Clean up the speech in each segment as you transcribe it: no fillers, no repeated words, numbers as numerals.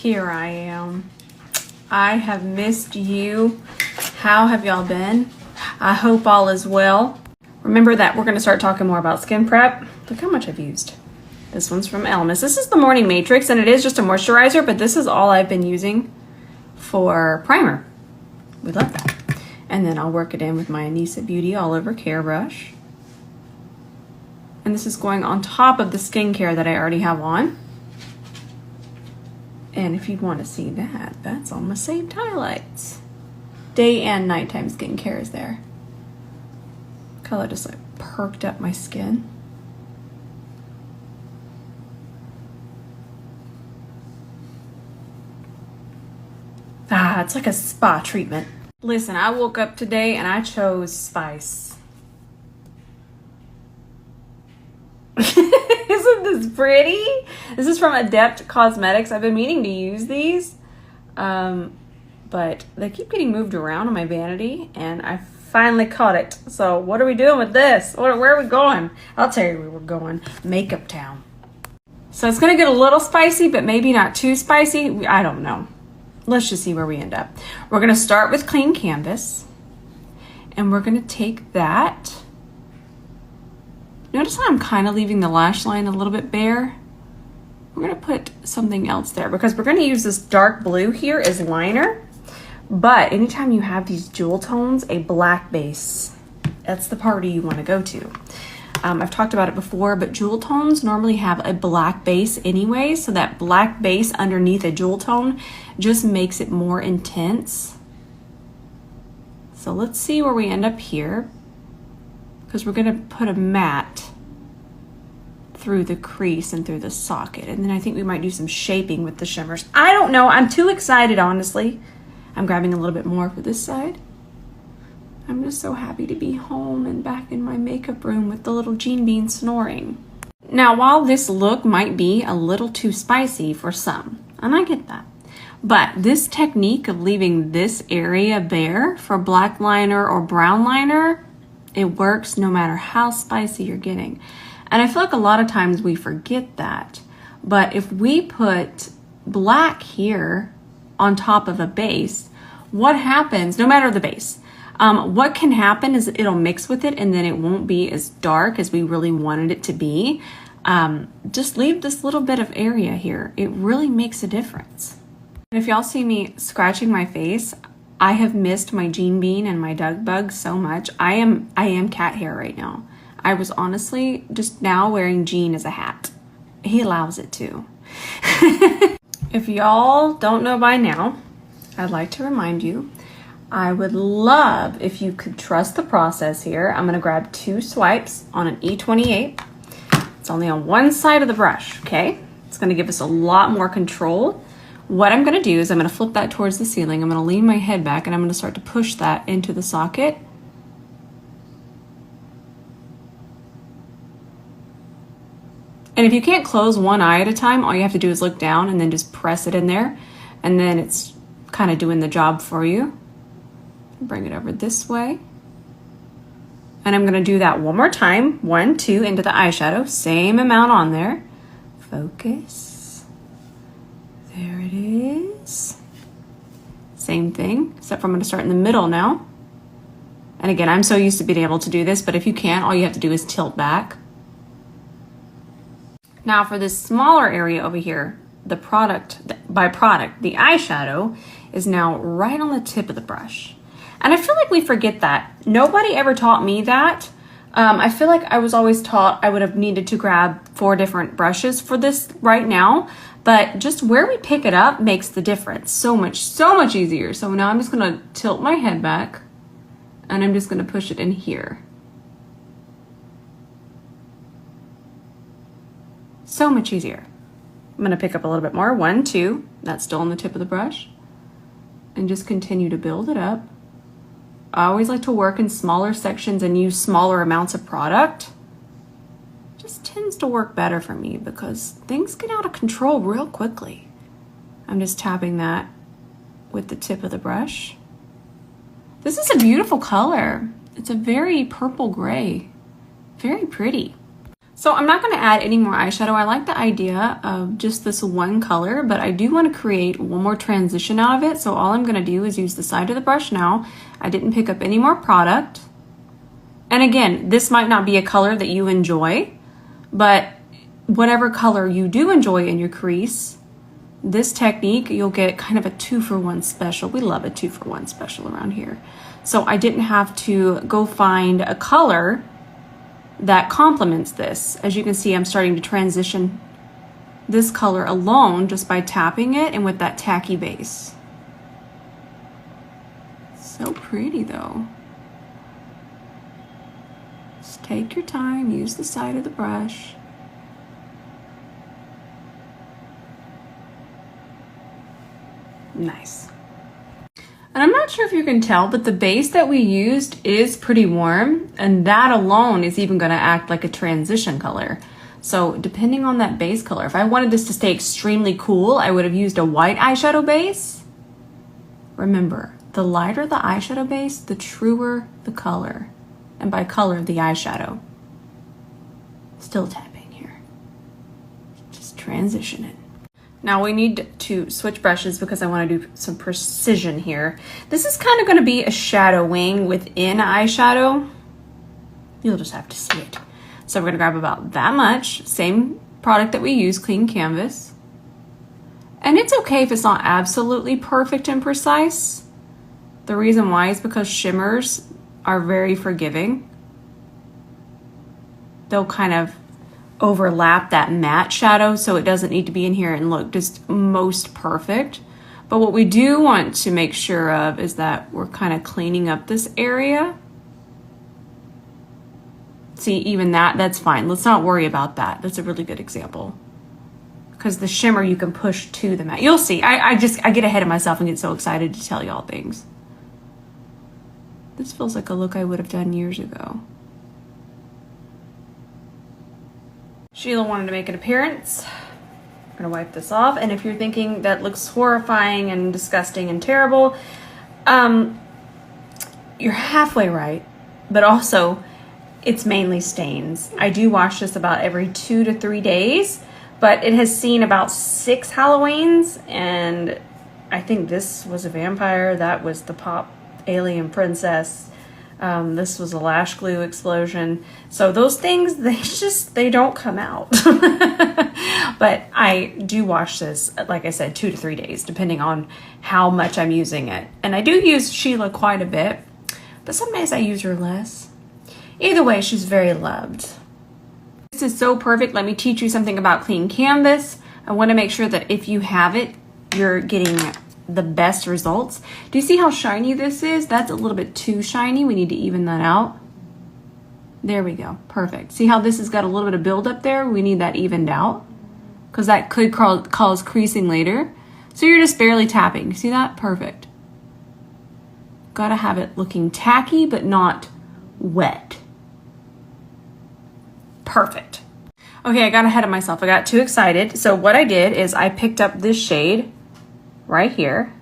Here I am. I have missed you. How have y'all been? I hope all is well. Remember that we're going to start talking more about skin prep. Look how much I've used. This one's from Elemis. This is the Morning Matrix, and it is just a moisturizer, but this is all I've been using for primer. We love that. And then I'll work it in with my Anissa Beauty All Over Care brush. And this is going on top of the skincare that I already have on. And if you want to see that, that's on my saved highlights. Day and nighttime skincare is there. Color just like perked up my skin. Ah, it's like a spa treatment. Listen, I woke up today and I chose spice. Isn't this pretty? This is from Adept Cosmetics. I've been meaning to use these, but they keep getting moved around on my vanity, and I finally caught it. So what are we doing with this? Where are we going? I'll tell you where we're going. Makeup Town. So it's going to get a little spicy, but maybe not too spicy. I don't know. Let's just see where we end up. We're going to start with clean canvas, and we're going to take that. Notice how I'm kind of leaving the lash line a little bit bare. We're going to put something else there because we're going to use this dark blue here as liner. But anytime you have these jewel tones, a black base, that's the party you want to go to. I've talked about it before, but jewel tones normally have a black base anyway, so that black base underneath a jewel tone just makes it more intense. So let's see where we end up here, because we're going to put a matte through the crease and through the socket, and then I think we might do some shaping with the shimmers. I don't know. I'm too excited, honestly. I'm grabbing a little bit more for this side. I'm just so happy to be home and back in my makeup room with the little Jean Bean snoring. Now, while this look might be a little too spicy for some, and I get that, but this technique of leaving this area bare for black liner or brown liner, it works no matter how spicy you're getting. And I feel like a lot of times we forget that. But if we put black here on top of a base, what happens, no matter the base, what can happen is it'll mix with it and then it won't be as dark as we really wanted it to be. Just leave this little bit of area here. It really makes a difference. And if y'all see me scratching my face, I have missed my Jean Bean and my Doug Bug so much. I am cat hair right now. I was honestly just now wearing Jean as a hat. He allows it to. If y'all don't know by now, I'd like to remind you, I would love if you could trust the process here. I'm gonna grab 2 swipes on an E28. It's only on one side of the brush, okay? It's gonna give us a lot more control. What I'm gonna do is I'm gonna flip that towards the ceiling. I'm gonna lean my head back and I'm gonna start to push that into the socket. And if you can't close one eye at a time, all you have to do is look down and then just press it in there. And then it's kind of doing the job for you. Bring it over this way. And I'm gonna do that one more time. 1, 2, into the eyeshadow. Same amount on there. Focus. There it is. Same thing, except for I'm gonna start in the middle now. And again, I'm so used to being able to do this, but if you can't, all you have to do is tilt back. Now for this smaller area over here, the eyeshadow is now right on the tip of the brush. And I feel like we forget that. Nobody ever taught me that. I feel like I was always taught I would have needed to grab 4 different brushes for this right now, but just where we pick it up makes the difference so much easier. So now I'm just gonna tilt my head back and I'm just gonna push it in here. So much easier. I'm gonna pick up a little bit more. 1, 2, that's still on the tip of the brush. And just continue to build it up. I always like to work in smaller sections and use smaller amounts of product. Just tends to work better for me because things get out of control real quickly. I'm just tapping that with the tip of the brush. This is a beautiful color. It's a very purple gray, very pretty. So I'm not going to add any more eyeshadow. I like the idea of just this one color, but I do want to create one more transition out of it. So all I'm going to do is use the side of the brush now. I didn't pick up any more product. And again, this might not be a color that you enjoy, but whatever color you do enjoy in your crease, this technique, you'll get kind of a 2-for-1 special. We love a 2-for-1 special around here. So I didn't have to go find a color that complements this. As you can see, I'm starting to transition this color alone just by tapping it and with that tacky base. So pretty though. Just take your time, use the side of the brush. Nice. And I'm not sure if you can tell, but the base that we used is pretty warm, and that alone is even going to act like a transition color. So depending on that base color, if I wanted this to stay extremely cool, I would have used a white eyeshadow base. Remember, the lighter the eyeshadow base, the truer the color. And by color, the eyeshadow. Still tapping here. Just transition it. Now we need to switch brushes because I want to do some precision here. This is kind of going to be a shadow wing within eyeshadow. You'll just have to see it. So we're going to grab about that much. Same product that we use, clean canvas. And it's okay if it's not absolutely perfect and precise. The reason why is because shimmers are very forgiving. They'll kind of overlap that matte shadow, so it doesn't need to be in here and look just most perfect. But what we do want to make sure of is that we're kind of cleaning up this area. See, even that's fine. Let's not worry about that. That's a really good example. Because the shimmer you can push to the matte. You'll see. I get ahead of myself and get so excited to tell y'all things. This feels like a look I would have done years ago. Sheila wanted to make an appearance. I'm gonna wipe this off. And if you're thinking that looks horrifying and disgusting and terrible, you're halfway right, but also it's mainly stains. I do wash this about every 2 to 3 days, but it has seen about 6 Halloweens, and I think this was a vampire, that was the pop alien princess. This was a lash glue explosion. So those things, they don't come out. But I do wash this, like I said, 2 to 3 days, depending on how much I'm using it. And I do use Sheila quite a bit, but some days I use her less. Either way, she's very loved. This is so perfect. Let me teach you something about clean canvas. I want to make sure that if you have it, you're getting the best results. Do you see how shiny this is? That's a little bit too shiny. We need to even that out. There we go. Perfect. See how this has got a little bit of buildup there? We need that evened out because that could cause creasing later. So you're just barely tapping. See that? Perfect. Gotta have it looking tacky but not wet. Perfect. Okay, I got ahead of myself. I got too excited. So what I did is I picked up this shade right here,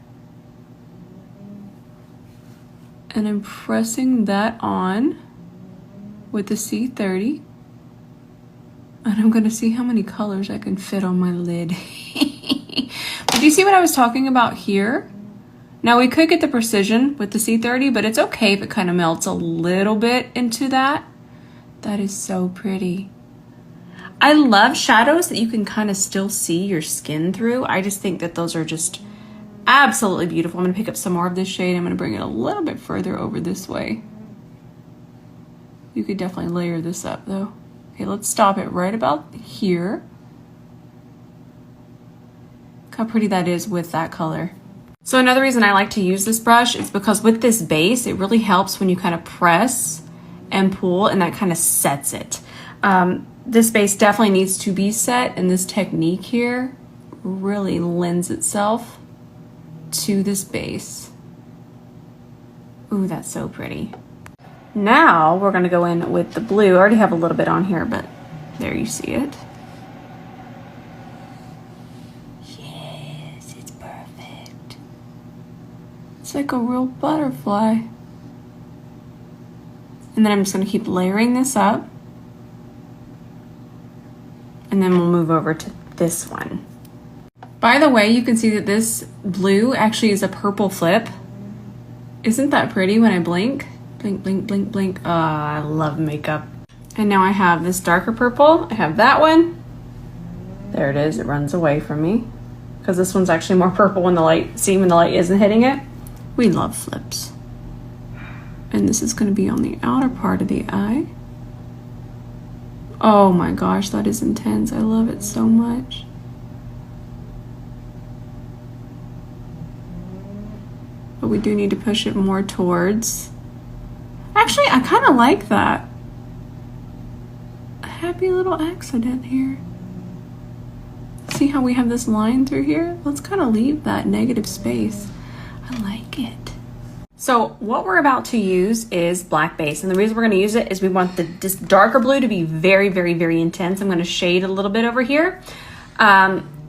and I'm pressing that on with the C30, and I'm gonna see how many colors I can fit on my lid. But do you see what I was talking about here? Now we could get the precision with the C30, but it's okay if it kind of melts a little bit into that. That is so pretty. I love shadows that you can kind of still see your skin through. I just think that those are just absolutely beautiful. I'm going to pick up some more of this shade. I'm going to bring it a little bit further over this way. You could definitely layer this up though. Okay, let's stop it right about here. Look how pretty that is with that color. So another reason I like to use this brush is because with this base, it really helps when you kind of press and pull, and that kind of sets it. This base definitely needs to be set, and this technique here really lends itself to this base. Ooh, that's so pretty. Now we're gonna go in with the blue. I already have a little bit on here, but there you see it. Yes, it's perfect. It's like a real butterfly. And then I'm just gonna keep layering this up. And then we'll move over to this one. By the way, you can see that this blue actually is a purple flip. Isn't that pretty when I blink? Blink, blink, blink, blink. Oh, I love makeup. And now I have this darker purple. I have that one. There it is. It runs away from me because this one's actually more purple when the light, when the light isn't hitting it. We love flips. And this is going to be on the outer part of the eye. Oh my gosh, that is intense. I love it so much. But we do need to push it more towards. Actually, I kind of like that. A happy little accident here. See how we have this line through here? Let's kind of leave that negative space. I like it. So what we're about to use is black base. And the reason we're going to use it is we want this darker blue to be very, very, very intense. I'm going to shade a little bit over here.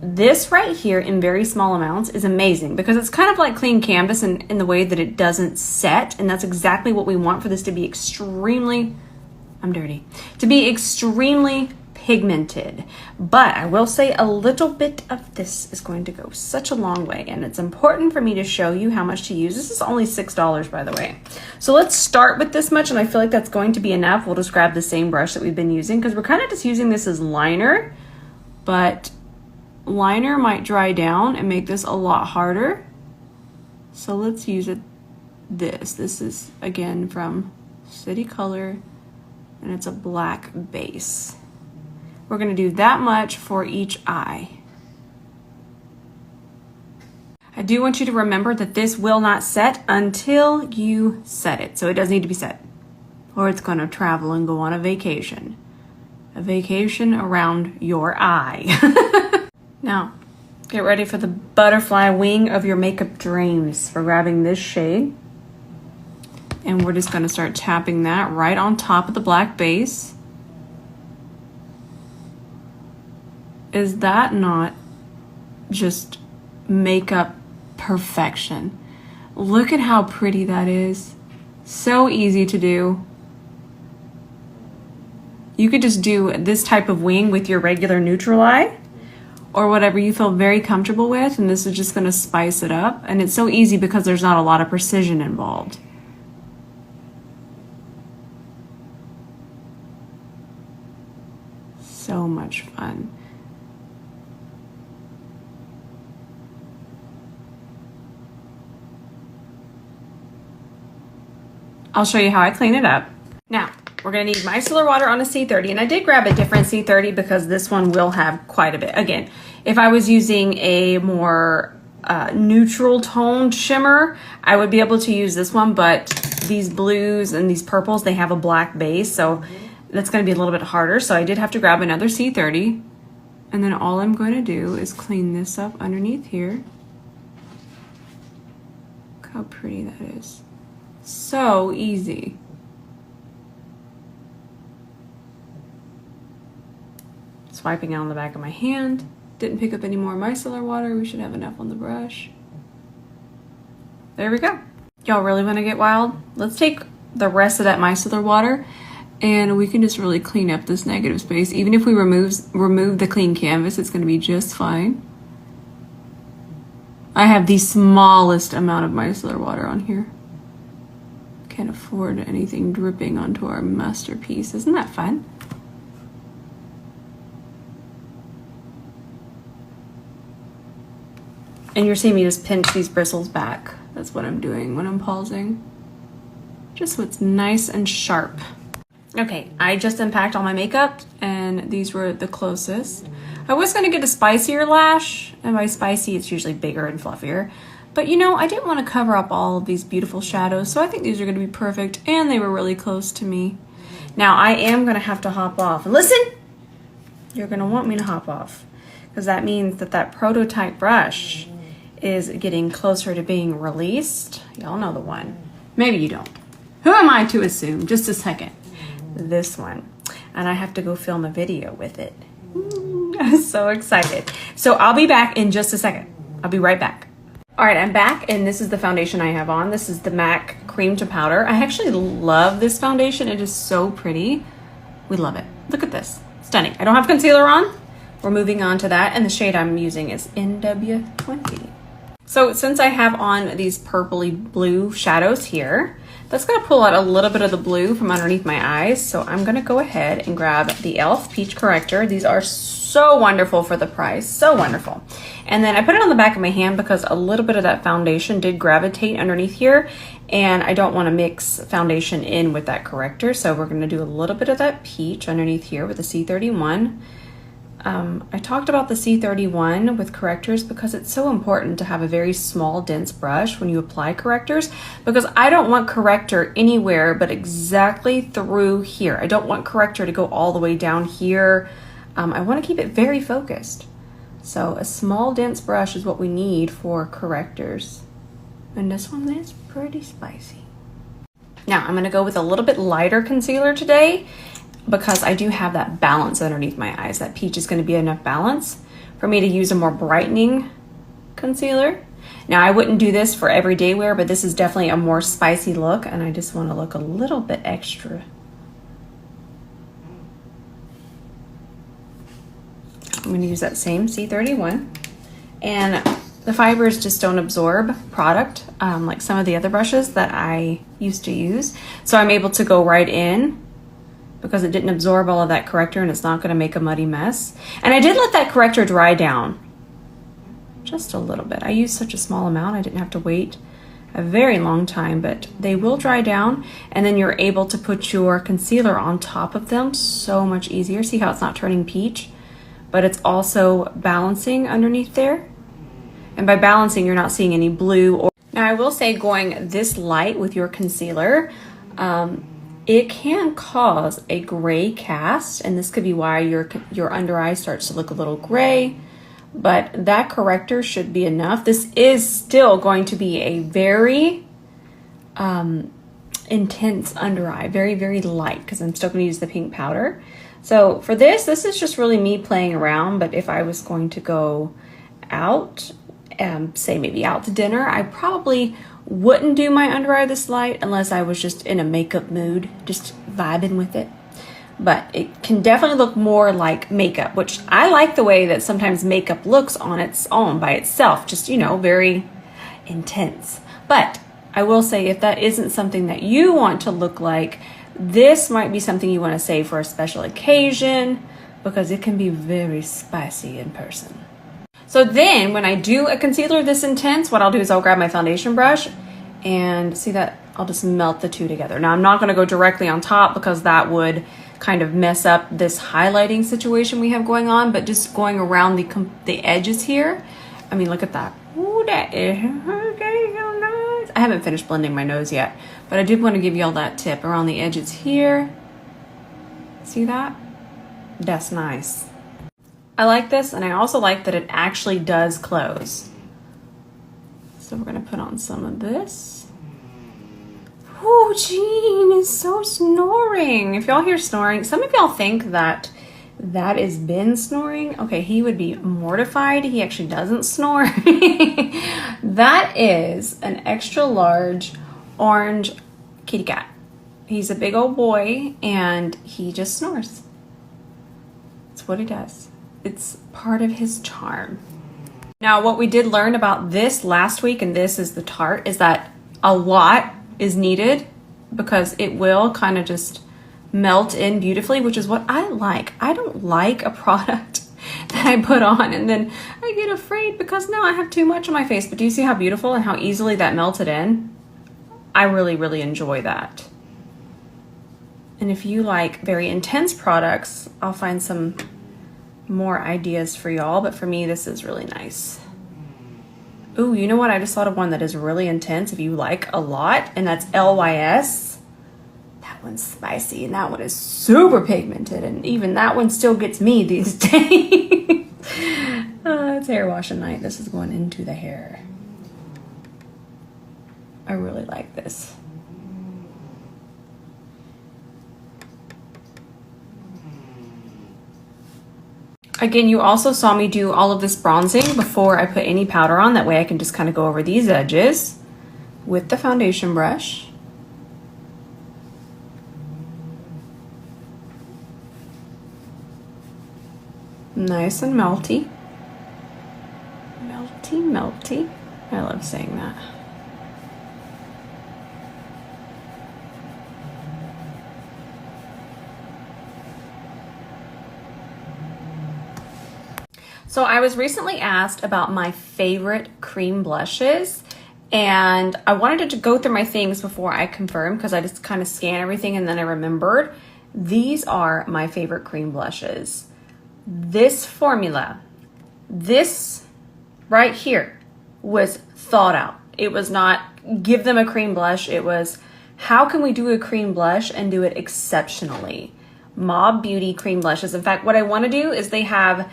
This right here in very small amounts is amazing because it's kind of like clean canvas in the way that it doesn't set. And that's exactly what we want for this to be extremely, I'm dirty, to be extremely pigmented. But I will say a little bit of this is going to go such a long way. And it's important for me to show you how much to use. This is only $6, by the way. So let's start with this much. And I feel like that's going to be enough. We'll just grab the same brush that we've been using because we're kind of just using this as liner, but liner might dry down and make this a lot harder. So let's use it. This is again from City Color and it's a black base. We're going to do that much for each eye. I do want you to remember that this will not set until you set it. So it does need to be set or it's going to travel and go on a vacation. A vacation around your eye. Now, get ready for the butterfly wing of your makeup dreams. We're grabbing this shade and we're just going to start tapping that right on top of the black base. Is that not just makeup perfection? Look at how pretty that is. So easy to do. You could just do this type of wing with your regular neutral eye or whatever you feel very comfortable with, and this is just going to spice it up. And it's so easy because there's not a lot of precision involved. So much fun. I'll show you how I clean it up. Now, we're going to need micellar water on a C30, and I did grab a different C30 because this one will have quite a bit. Again, if I was using a more neutral toned shimmer, I would be able to use this one, but these blues and these purples, they have a black base, so that's going to be a little bit harder. So I did have to grab another C30, and then all I'm going to do is clean this up underneath here. Look how pretty that is. So easy. Swiping out on the back of my hand. Didn't pick up any more micellar water. We should have enough on the brush. There we go. Y'all really want to get wild? Let's take the rest of that micellar water and we can just really clean up this negative space. Even if we remove the clean canvas, it's going to be just fine. I have the smallest amount of micellar water on here. Can't afford anything dripping onto our masterpiece. Isn't that fun? And you're seeing me just pinch these bristles back. That's what I'm doing when I'm pausing. Just so it's nice and sharp. Okay, I just unpacked all my makeup and these were the closest. I was gonna get a spicier lash, and by spicy, it's usually bigger and fluffier. But you know, I didn't want to cover up all of these beautiful shadows, so I think these are gonna be perfect, and they were really close to me. Now, I am gonna have to hop off. And listen, you're gonna want me to hop off, because that means that that prototype brush is getting closer to being released. Y'all know the one. Maybe you don't. Who am I to assume? Just a second. This one. And I have to go film a video with it. I'm so excited. So I'll be back in just a second. I'll be right back. All right, I'm back, and this is the foundation I have on. This is the MAC Cream to Powder. I actually love this foundation. It is so pretty. We love it. Look at this. Stunning. I don't have concealer on, we're moving on to that, and the shade I'm using is NW20. So since I have on these purpley blue shadows here, that's gonna pull out a little bit of the blue from underneath my eyes. So I'm gonna go ahead and grab the e.l.f. Peach Corrector. These are so wonderful for the price, so wonderful. And then I put it on the back of my hand because a little bit of that foundation did gravitate underneath here, and I don't wanna mix foundation in with that corrector. So we're gonna do a little bit of that peach underneath here with the C31. I talked about the C31 with correctors because it's so important to have a very small, dense brush when you apply correctors, because I don't want corrector anywhere but exactly through here. I don't want corrector to go all the way down here. I want to keep it very focused. So a small, dense brush is what we need for correctors. And this one is pretty spicy. Now I'm going to go with a little bit lighter concealer today, because I do have that balance underneath my eyes. That peach is going to be enough balance for me to use a more brightening concealer. Now I wouldn't do this for everyday wear, but this is definitely a more spicy look, and I just want to look a little bit extra. I'm going to use that same C31, and the fibers just don't absorb product like some of the other brushes that I used to use. So I'm able to go right in because it didn't absorb all of that corrector, and it's not going to make a muddy mess. And I did let that corrector dry down just a little bit. I used such a small amount, I didn't have to wait a very long time, but they will dry down, and then you're able to put your concealer on top of them so much easier. See how it's not turning peach, but it's also balancing underneath there. And by balancing, you're not seeing any blue. Or now I will say, going this light with your concealer, it can cause a gray cast, and this could be why your under eye starts to look a little gray, but that corrector should be enough. This is still going to be a very intense under eye, very, very light, because I'm still going to use the pink powder. So for this is just really me playing around, but if I was going to go out, say maybe out to dinner, I probably wouldn't do my under eye this light unless I was just in a makeup mood, just vibing with it. But it can definitely look more like makeup, which I like the way that sometimes makeup looks on its own by itself, just, you know, very intense. But I will say, if that isn't something that you want to look like, this might be something you want to save for a special occasion, because it can be very spicy in person. So then when I do a concealer this intense, what I'll do is I'll grab my foundation brush, and see that I'll just melt the two together. Now I'm not going to go directly on top because that would kind of mess up this highlighting situation we have going on, but just going around the edges here. I mean, look at that. Ooh, that is so nice. I haven't finished blending my nose yet, but I did want to give you all that tip around the edges here. See that? That's nice. I like this, and I also like that it actually does close. So we're gonna put on some of this. Oh, Jean is so snoring. If y'all hear snoring, some of y'all think that that is Ben snoring. Okay, he would be mortified. He actually doesn't snore. That is an extra large orange kitty cat. He's a big old boy, and he just snores. That's what he does. It's part of his charm. Now, what we did learn about this last week, and this is the Tarte, is that a lot is needed because it will kind of just melt in beautifully, which is what I like. I don't like a product that I put on and then I get afraid because now I have too much on my face. But do you see how beautiful and how easily that melted in? I really, really enjoy that. And if you like very intense products, I'll find some more ideas for y'all, but for me, this is really nice. Ooh, you know what? I just thought of one that is really intense if you like a lot, and that's LYS. That one's spicy, and that one is super pigmented, and even that one still gets me these days. It's hair wash at night. This is going into the hair. I really like this. Again, you also saw me do all of this bronzing before I put any powder on. That way I can just kind of go over these edges with the foundation brush. Nice and melty. Melty, melty. I love saying that. So I was recently asked about my favorite cream blushes, and I wanted to go through my things before I confirm because I just kind of scan everything and then I remembered. These are my favorite cream blushes. This formula, this right here was thought out. It was not give them a cream blush. It was how can we do a cream blush and do it exceptionally? Mob Beauty cream blushes. In fact, what I want to do is they have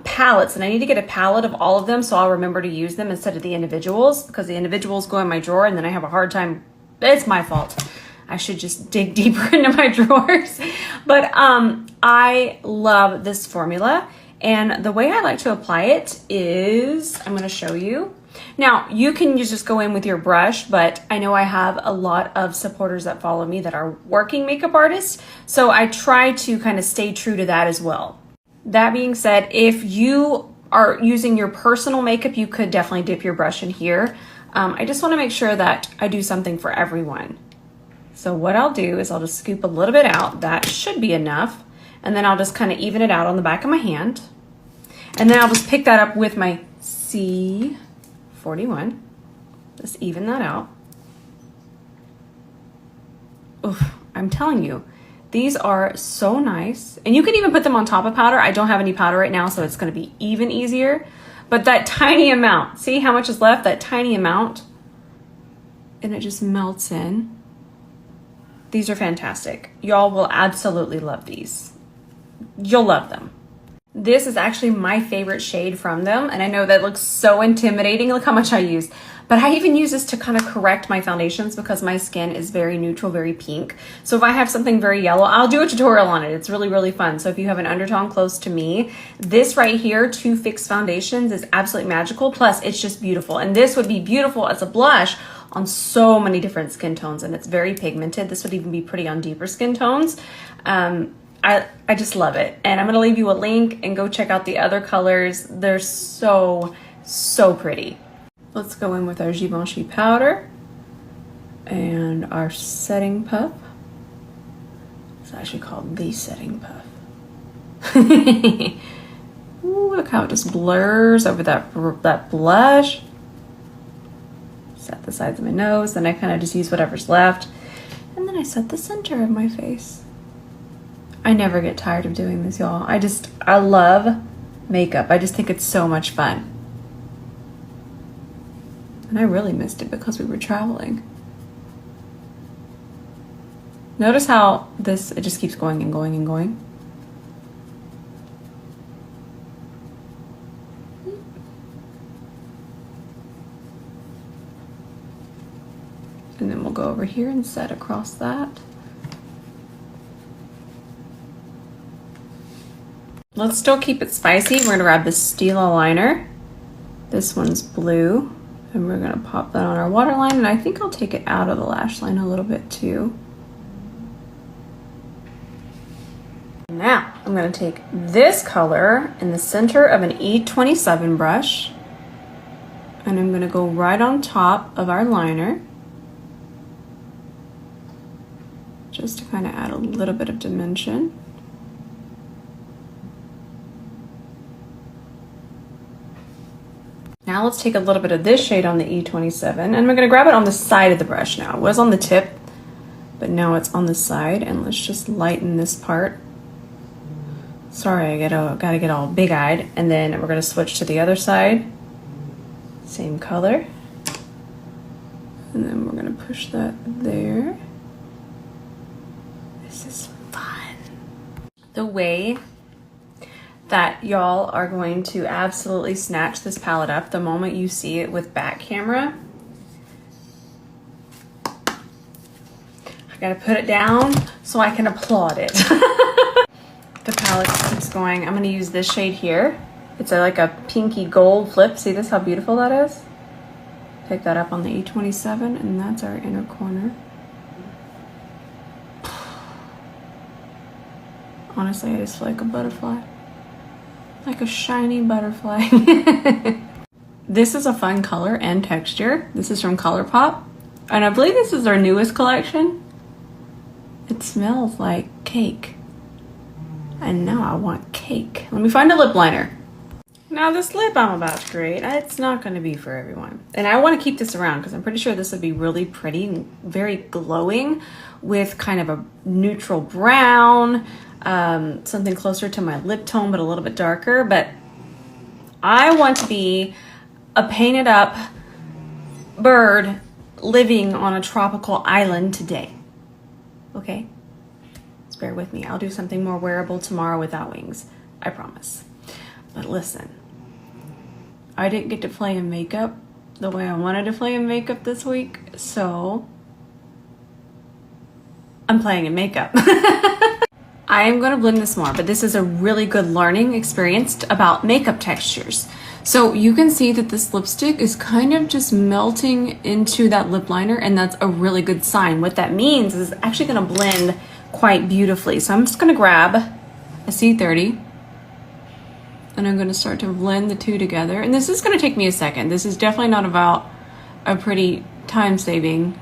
palettes, and I need to get a palette of all of them so I'll remember to use them instead of the individuals, because the individuals go in my drawer and then I have a hard time. It's my fault. I should just dig deeper into my drawers. But I love this formula, and the way I like to apply it is, I'm going to show you. Now, you can just go in with your brush, but I know I have a lot of supporters that follow me that are working makeup artists, so I try to kind of stay true to that as well. That being said, if you are using your personal makeup, you could definitely dip your brush in here. I just want to make sure that I do something for everyone. So what I'll do is I'll just scoop a little bit out. That should be enough. And then I'll just kind of even it out on the back of my hand. And then I'll just pick that up with my C41. Just even that out. Oof, I'm telling you. These are so nice. And you can even put them on top of powder. I don't have any powder right now, so it's gonna be even easier. But that tiny amount, see how much is left? That tiny amount. And it just melts in. These are fantastic. Y'all will absolutely love these. You'll love them. This is actually my favorite shade from them. And I know that looks so intimidating. Look how much I use. But I even use this to kind of correct my foundations because my skin is very neutral, very pink. So if I have something very yellow, I'll do a tutorial on it. It's really, really fun. So if you have an undertone close to me, this right here, to fix foundations, is absolutely magical. Plus, it's just beautiful. And this would be beautiful as a blush on so many different skin tones. And it's very pigmented. This would even be pretty on deeper skin tones. I just love it. And I'm going to leave you a link and go check out the other colors. They're so, so pretty. Let's go in with our Givenchy powder and our setting puff. It's actually called the setting puff. Ooh, look how it just blurs over that blush. Set the sides of my nose, then I kind of just use whatever's left. And then I set the center of my face. I never get tired of doing this, y'all. I love makeup. I just think it's so much fun. And I really missed it because we were traveling. Notice how it just keeps going and going and going. And then we'll go over here and set across that. Let's still keep it spicy. We're gonna grab this Stila liner. This one's blue. And we're gonna pop that on our waterline, and I think I'll take it out of the lash line a little bit too. Now, I'm gonna take this color in the center of an E27 brush, and I'm gonna go right on top of our liner, just to kind of add a little bit of dimension. Now let's take a little bit of this shade on the E27, and I'm gonna grab it on the side of the brush now. It was on the tip, but now it's on the side, and let's just lighten this part. Sorry, I gotta get all big-eyed, and then we're gonna switch to the other side. Same color. And then we're gonna push that there. This is fun. The way that y'all are going to absolutely snatch this palette up the moment you see it with back camera. I gotta put it down so I can applaud it. The palette keeps going. I'm gonna use this shade here. It's like a pinky gold flip. See this, how beautiful that is? Pick that up on the E27, and that's our inner corner. Honestly, I just feel like a butterfly. like a shiny butterfly. This is a fun color and texture. This is from ColourPop, and I believe this is our newest collection. It smells like cake, and now I want cake. Let me find a lip liner. Now this lip I'm about to create, it's not going to be for everyone. And I want to keep this around because I'm pretty sure this would be really pretty and very glowing with kind of a neutral brown, something closer to my lip tone but a little bit darker. But I want to be a painted up bird living on a tropical island today. Okay? Just bear with me. I'll do something more wearable tomorrow without wings. I promise. But listen. I didn't get to play in makeup the way I wanted to play in makeup this week, so I'm playing in makeup. I am going to blend this more, but this is a really good learning experience about makeup textures. So you can see that this lipstick is kind of just melting into that lip liner, and that's a really good sign. What that means is it's actually going to blend quite beautifully. So I'm just going to grab a C30. And I'm going to start to blend the two together. And this is going to take me a second. This is definitely not about a pretty time-saving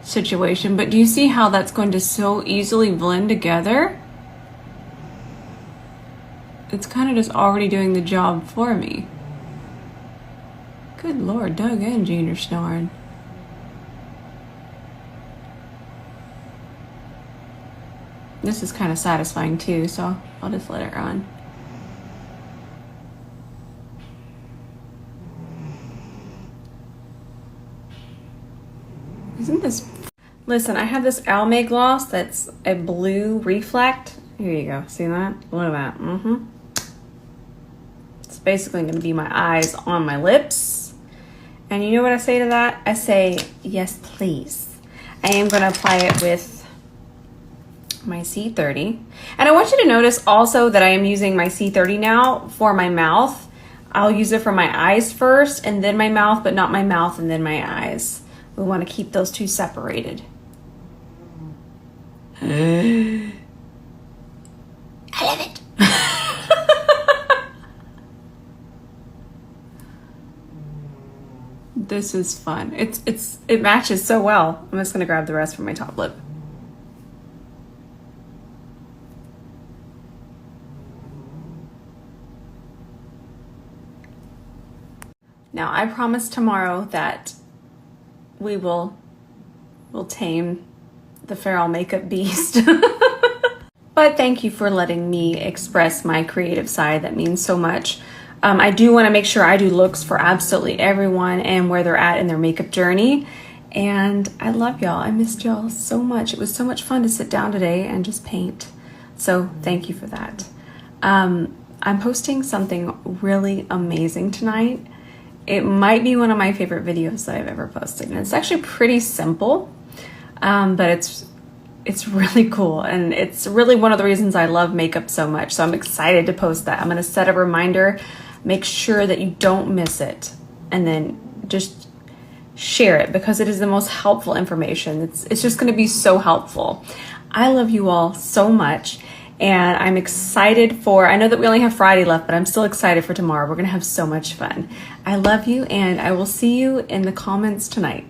situation. But do you see how that's going to so easily blend together? It's kind of just already doing the job for me. Good Lord, Doug and Jean are snoring. This is kind of satisfying too, so I'll just let it run. Isn't this... Listen, I have this Almay gloss that's a blue reflect. Here you go. See that? Look at that. It's basically going to be my eyes on my lips. And you know what I say to that? I say, yes, please. I am going to apply it with my C30. And I want you to notice also that I am using my C30 now for my mouth. I'll use it for my eyes first and then my mouth, but not my mouth and then my eyes. We want to keep those two separated. I love it. This is fun. It matches so well. I'm just going to grab the rest for my top lip. Now, I promise tomorrow that we'll tame the feral makeup beast. But thank you for letting me express my creative side. That means so much. I do want to make sure I do looks for absolutely everyone and where they're at in their makeup journey. And I love y'all. I missed y'all so much. It was so much fun to sit down today and just paint. So thank you for that. I'm posting something really amazing tonight. It might be one of my favorite videos that I've ever posted. And it's actually pretty simple, but it's really cool. And it's really one of the reasons I love makeup so much. So I'm excited to post that. I'm gonna set a reminder, make sure that you don't miss it, and then just share it because it is the most helpful information. It's just gonna be so helpful. I love you all so much. And I'm excited for, I know that we only have Friday left, but I'm still excited for tomorrow. We're gonna have so much fun. I love you, and I will see you in the comments tonight.